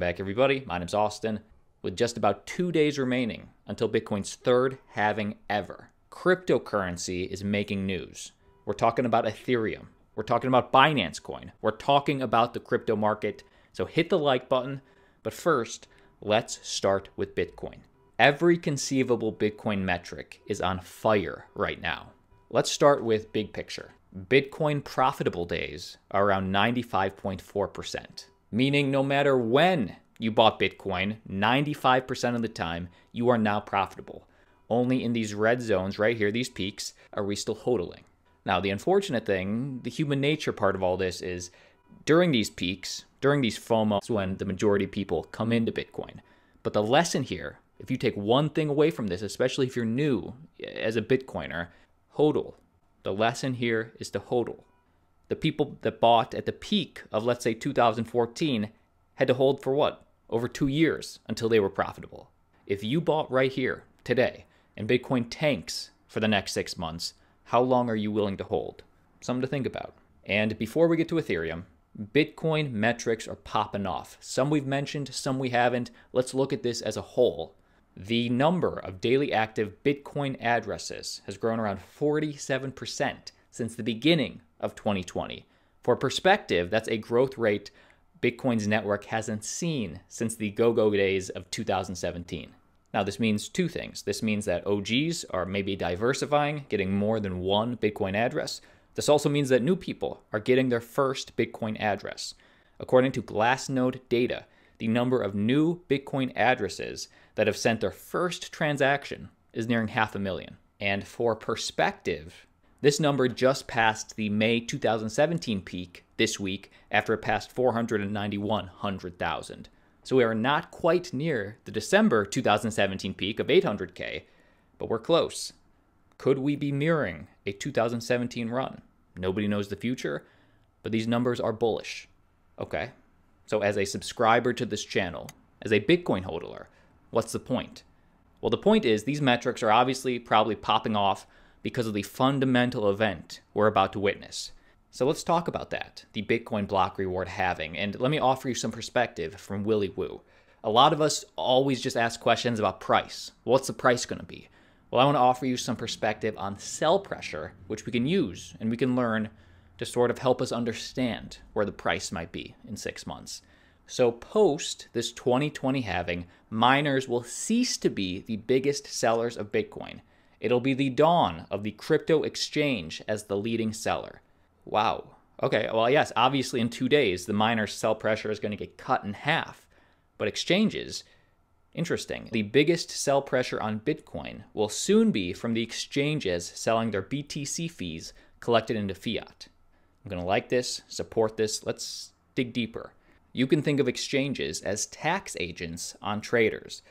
back, everybody. My name's Austin. With just about 2 days remaining until Bitcoin's third halving ever, cryptocurrency is making news. We're talking about Ethereum. We're talking about Binance Coin. We're talking about the crypto market. So hit the like button. But first, let's start with Bitcoin. Every conceivable Bitcoin metric is on fire right now. Let's start with big picture. Bitcoin profitable days are around 95.4%, meaning no matter when you bought Bitcoin, 95% of the time, you are now profitable. Only in these red zones right here, these peaks, are we still hodling. Now, the unfortunate thing, the human nature part of all this is during these peaks, during these FOMOs, when the majority of people come into Bitcoin. But the lesson here, if you take one thing away from this, especially if you're new as a Bitcoiner, hodl. The lesson here is to hodl. The people that bought at the peak of, let's say, 2014 had to hold for what? Over 2 years until they were profitable. If you bought right here today and Bitcoin tanks for the next 6 months, how long are you willing to hold? Something to think about. And before we get to Ethereum, Bitcoin metrics are popping off. Some we've mentioned, some we haven't. Let's look at this as a whole. The number of daily active Bitcoin addresses has grown around 47% since the beginning of 2020. For perspective, that's a growth rate Bitcoin's network hasn't seen since the go-go days of 2017. Now, this means two things. This means that OGs are maybe diversifying, getting more than one Bitcoin address. This also means that new people are getting their first Bitcoin address. According to Glassnode data, the number of new Bitcoin addresses that have sent their first transaction is nearing 500,000. And for perspective, this number just passed the May 2017 peak this week after it passed 491,000. So we are not quite near the December 2017 peak of 800K, but we're close. Could we be mirroring a 2017 run? Nobody knows the future, but these numbers are bullish. Okay, so as a subscriber to this channel, as a Bitcoin hodler, what's the point? Well, the point is these metrics are obviously probably popping off because of the fundamental event we're about to witness. So let's talk about that, the Bitcoin block reward halving, and let me offer you some perspective from Willy Woo. A lot of us always just ask questions about price. What's the price going to be? Well, I want to offer you some perspective on sell pressure, which we can use and we can learn to sort of help us understand where the price might be in 6 months. So post this 2020 halving, miners will cease to be the biggest sellers of Bitcoin. It'll be the dawn of the crypto exchange as the leading seller. Wow. Okay, well, yes, obviously in 2 days, the miners' sell pressure is going to get cut in half. But exchanges, interesting. The biggest sell pressure on Bitcoin will soon be from the exchanges selling their BTC fees collected into fiat. I'm going to like this, support this. Let's dig deeper. You can think of exchanges as tax agents on traders.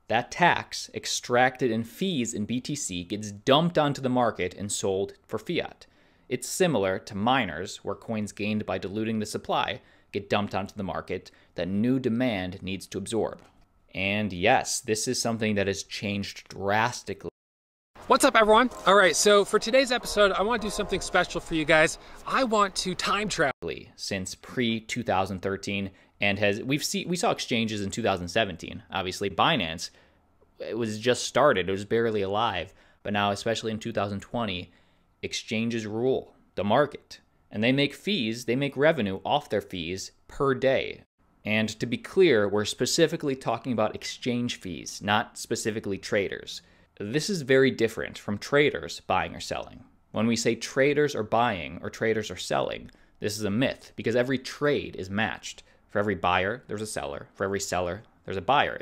That tax extracted in fees in BTC gets dumped onto the market and sold for fiat. It's similar to miners, where coins gained by diluting the supply get dumped onto the market that new demand needs to absorb. And yes, this is something that has changed drastically. What's up, everyone? All right, so for today's episode, I want to do something special for you guys. I want to time travel since pre-2013, and we saw exchanges in 2017. Obviously, Binance, it was just started. It was barely alive. But now, especially in 2020, exchanges rule the market. And they make fees, they make revenue off their fees per day. And to be clear, we're specifically talking about exchange fees, not specifically traders. This is very different from traders buying or selling. When we say traders are buying or traders are selling, this is a myth because every trade is matched. For every buyer, there's a seller. For every seller, there's a buyer.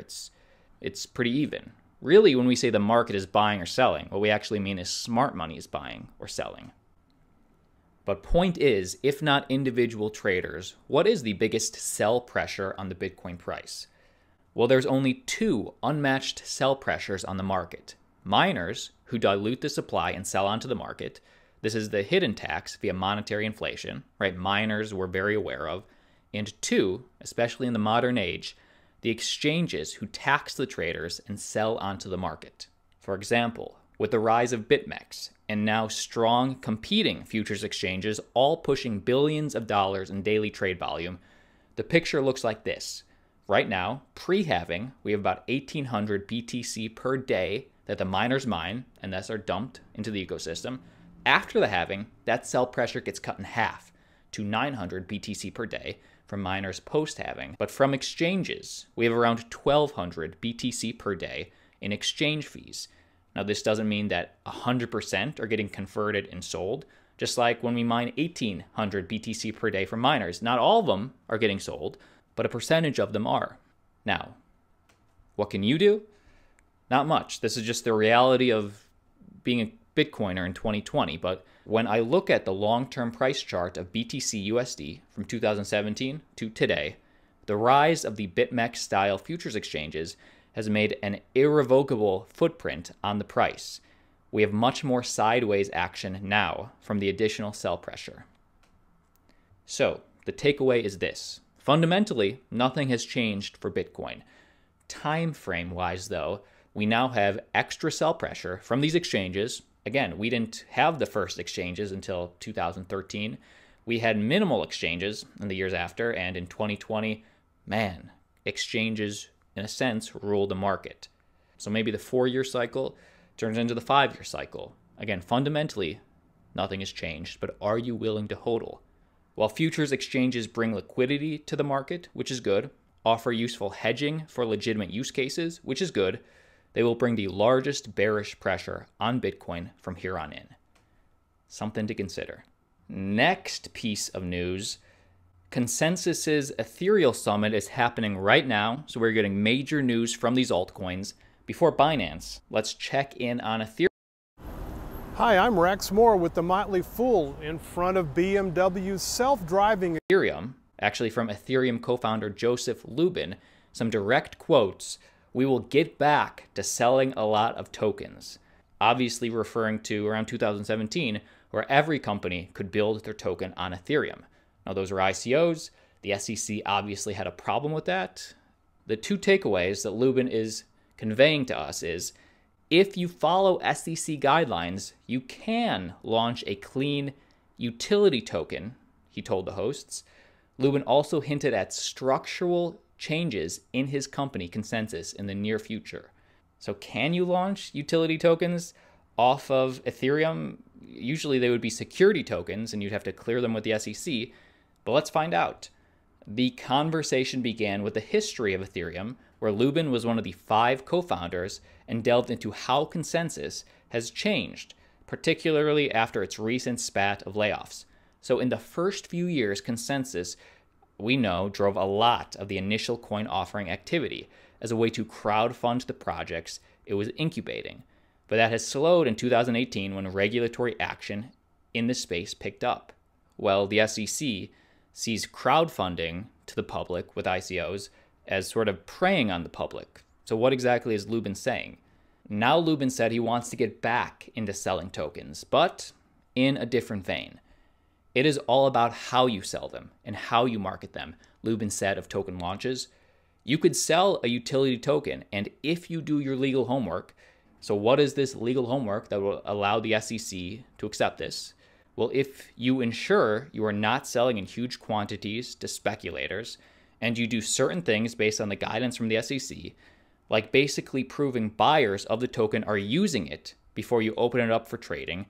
It's pretty even. Really, when we say the market is buying or selling, what we actually mean is smart money is buying or selling. But point is, if not individual traders, what is the biggest sell pressure on the Bitcoin price? Well, there's only two unmatched sell pressures on the market. Miners, who dilute the supply and sell onto the market. This is the hidden tax via monetary inflation, right? Miners we're very aware of. And two, especially in the modern age, the exchanges who tax the traders and sell onto the market. For example, with the rise of BitMEX and now strong competing futures exchanges all pushing billions of dollars in daily trade volume, the picture looks like this. Right now, pre-halving, we have about 1,800 BTC per day that the miners mine and thus are dumped into the ecosystem. After the halving, that sell pressure gets cut in half to 900 BTC per day from miners post-halving. But from exchanges, we have around 1,200 BTC per day in exchange fees. Now, this doesn't mean that 100% are getting converted and sold. Just like when we mine 1,800 BTC per day from miners, not all of them are getting sold, but a percentage of them are. Now, what can you do? Not much. This is just the reality of being a Bitcoiner in 2020. But when I look at the long-term price chart of BTC USD from 2017 to today, the rise of the BitMEX-style futures exchanges has made an irrevocable footprint on the price. We have much more sideways action now from the additional sell pressure. So, the takeaway is this. Fundamentally, nothing has changed for Bitcoin. Time frame wise, though, we now have extra sell pressure from these exchanges. Again, we didn't have the first exchanges until 2013. We had minimal exchanges in the years after, and in 2020, man, exchanges, in a sense, rule the market. So maybe the 4-year cycle turns into the 5-year cycle. Again, fundamentally, nothing has changed, but are you willing to hodl? While futures exchanges bring liquidity to the market, which is good, offer useful hedging for legitimate use cases, which is good, they will bring the largest bearish pressure on Bitcoin from here on in. Something to consider. Next piece of news, Consensus's Ethereal Summit is happening right now, so we're getting major news from these altcoins. Before Binance, let's check in on Ethereum. Hi, I'm Rex Moore with the Motley Fool in front of BMW's self-driving Ethereum, actually from Ethereum co-founder Joseph Lubin, some direct quotes, "We will get back to selling a lot of tokens," obviously referring to around 2017, where every company could build their token on Ethereum. Now, those were ICOs. The SEC obviously had a problem with that. The two takeaways that Lubin is conveying to us is, if you follow SEC guidelines, you can launch a clean utility token, he told the hosts. Lubin also hinted at structural changes in his company Consensus in the near future. So can you launch utility tokens off of Ethereum? Usually they would be security tokens and you'd have to clear them with the SEC, but let's find out. The conversation began with the history of Ethereum, where Lubin was one of the 5 co-founders and delved into how Consensus has changed, particularly after its recent spat of layoffs. So in the first few years, Consensus, we know, drove a lot of the initial coin offering activity as a way to crowdfund the projects it was incubating. But that has slowed in 2018 when regulatory action in the space picked up. Well, the SEC sees crowdfunding to the public with ICOs as sort of preying on the public. So what exactly is Lubin saying? Now Lubin said he wants to get back into selling tokens, but in a different vein. It is all about how you sell them and how you market them, Lubin said of token launches. You could sell a utility token, and if you do your legal homework, so what is this legal homework that will allow the SEC to accept this? Well, if you ensure you are not selling in huge quantities to speculators, and you do certain things based on the guidance from the SEC, like basically proving buyers of the token are using it before you open it up for trading,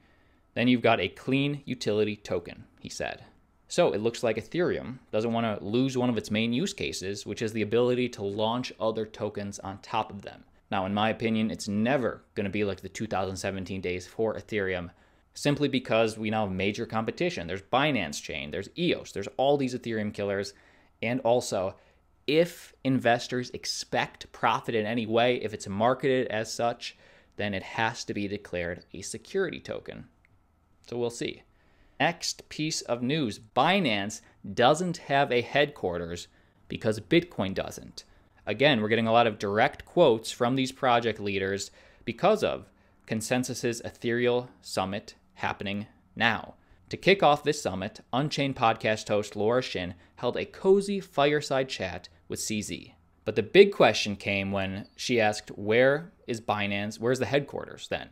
then you've got a clean utility token, he said. So it looks like Ethereum doesn't want to lose one of its main use cases, which is the ability to launch other tokens on top of them. Now, in my opinion, it's never going to be like the 2017 days for Ethereum, simply because we now have major competition. There's Binance Chain, there's EOS, there's all these Ethereum killers. And also, if investors expect profit in any way, if it's marketed as such, then it has to be declared a security token. So we'll see. Next piece of news, Binance doesn't have a headquarters because Bitcoin doesn't. Again, we're getting a lot of direct quotes from these project leaders because of Consensus's Ethereal Summit happening now. To kick off this summit, Unchained podcast host Laura Shin held a cozy fireside chat with CZ. But the big question came when she asked, where is Binance? Where's the headquarters then?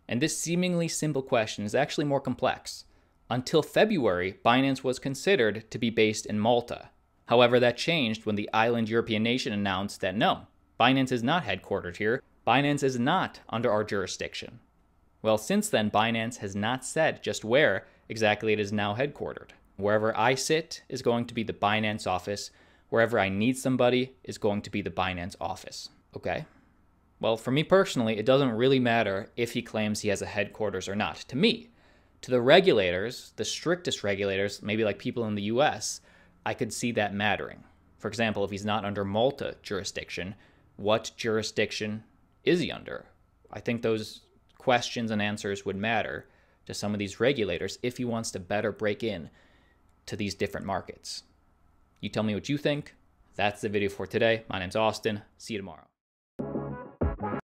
And this seemingly simple question is actually more complex. Until February, Binance was considered to be based in Malta. However, that changed when the island European nation announced that no, Binance is not headquartered here. Binance is not under our jurisdiction. Well, since then, Binance has not said just where exactly it is now headquartered. Wherever I sit is going to be the Binance office. Wherever I need somebody is going to be the Binance office. Okay? Well, for me personally, it doesn't really matter if he claims he has a headquarters or not. To me, to the regulators, the strictest regulators, maybe like people in the US, I could see that mattering. For example, if he's not under Malta jurisdiction, what jurisdiction is he under? I think those questions and answers would matter to some of these regulators if he wants to better break in to these different markets. You tell me what you think. That's the video for today. My name's Austin. See you tomorrow.